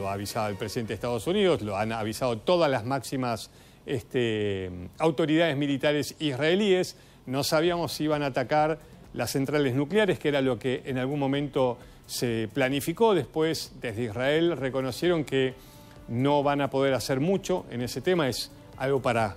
lo ha avisado el presidente de Estados Unidos, lo han avisado todas las máximas autoridades militares israelíes. No sabíamos si iban a atacar las centrales nucleares, que era lo que en algún momento se planificó. Después, desde Israel, reconocieron que no van a poder hacer mucho en ese tema. Es algo para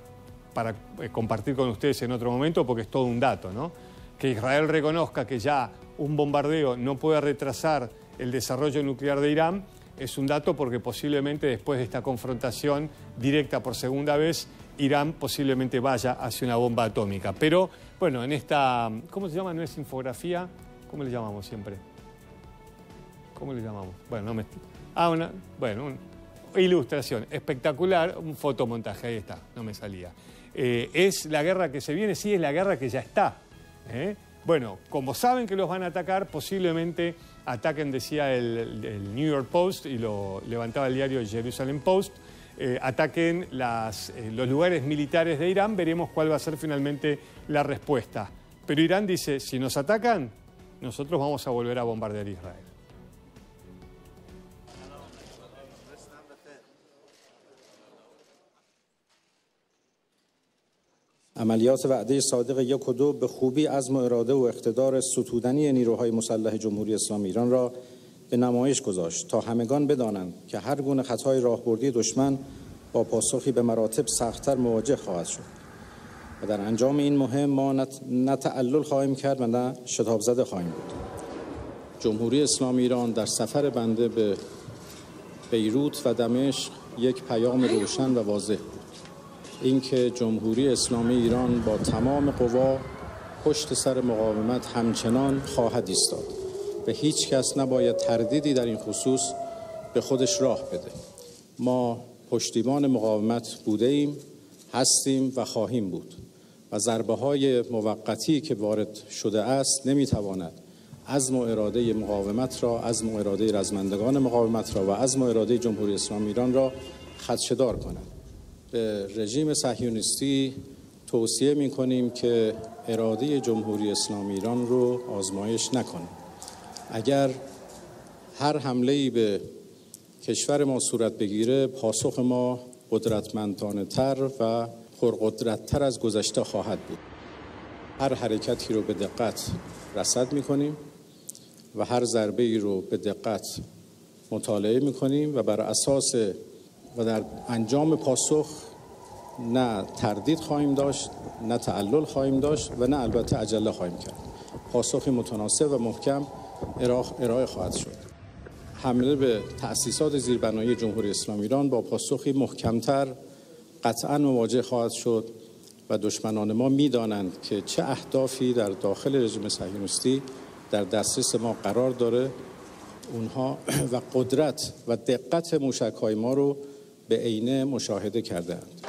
compartir con ustedes en otro momento, porque es todo un dato, ¿no? Que Israel reconozca que ya un bombardeo no puede retrasar el desarrollo nuclear de Irán es un dato, porque posiblemente después de esta confrontación directa por segunda vez, Irán posiblemente vaya hacia una bomba atómica. Pero, bueno, en esta... ¿Cómo se llama? ¿No es infografía? ¿Cómo le llamamos siempre? ¿Cómo le llamamos? Bueno, no me... una ilustración espectacular, un fotomontaje, ahí está, no me salía. ¿Es la guerra que se viene? Sí, es la guerra que ya está. Bueno, como saben que los van a atacar, posiblemente ataquen, decía el New York Post, y lo levantaba el diario Jerusalem Post, ataquen los lugares militares de Irán. Veremos cuál va a ser finalmente la respuesta. Pero Irán dice, si nos atacan, nosotros vamos a volver a bombardear Israel. عملیات وعده صادق 1 و 2 به خوبی عزم و اراده و اقتدار ستودنی نیروهای مسلح جمهوری اسلامی ایران را به نمایش گذاشت تا همگان بدانند که هر گونه خطای راهبردی دشمن با پاسخی به مراتب سخت‌تر مواجه خواهد شد و در انجام این مهم ما نه تعلل خواهیم کرد و نه شتاب زده خواهیم بود. جمهوری اسلامی ایران در سفر بنده به بیروت و دمشق یک پیام روشن و واضح بود. اینکه جمهوری اسلامی ایران با تمام قوا پشت سر مقاومت همچنان خواهد ایستاد و هیچ کس نباید تردیدی در این خصوص به خودش راه بده. ما پشتیبان مقاومت بوده ایم، هستیم و خواهیم بود و ضربه‌های موقتی که وارد شده است نمیتواند عزم و اراده مقاومت را، عزم و اراده رزمندگان مقاومت را و عزم و اراده جمهوری اسلامی ایران را خدشه‌دار کند. به رژیم صهیونیستی توصیه می‌کنیم که اراده جمهوری اسلامی ایران رو آزمایش نکنه. اگر هر حمله‌ای به کشور ما صورت بگیره، پاسخ ما قدرتمندانه‌تر و پرقدرت‌تر از گذشته خواهد بود. هر حرکتی رو به دقت رصد می‌کنیم و هر ضربه‌ای رو به دقت مطالعه می‌کنیم و بر اساس و در انجام پاسخ نه تردید خواهیم داشت، نه تعلل خواهیم داشت و نه البته عجله خواهیم کرد. پاسخی متناسب و محکم ارائه خواهد شد. حمله به تأسیسات زیربنایی جمهوری اسلامی ایران با پاسخی محکمتر قطعاً مواجه خواهد شد و دشمنان ما می‌دانند که چه اهدافی در داخل رژیم صهیونیستی در دسترس ما قرار داره. اونها و قدرت و دقت موشک‌های ما رو به عینه مشاهده کردند.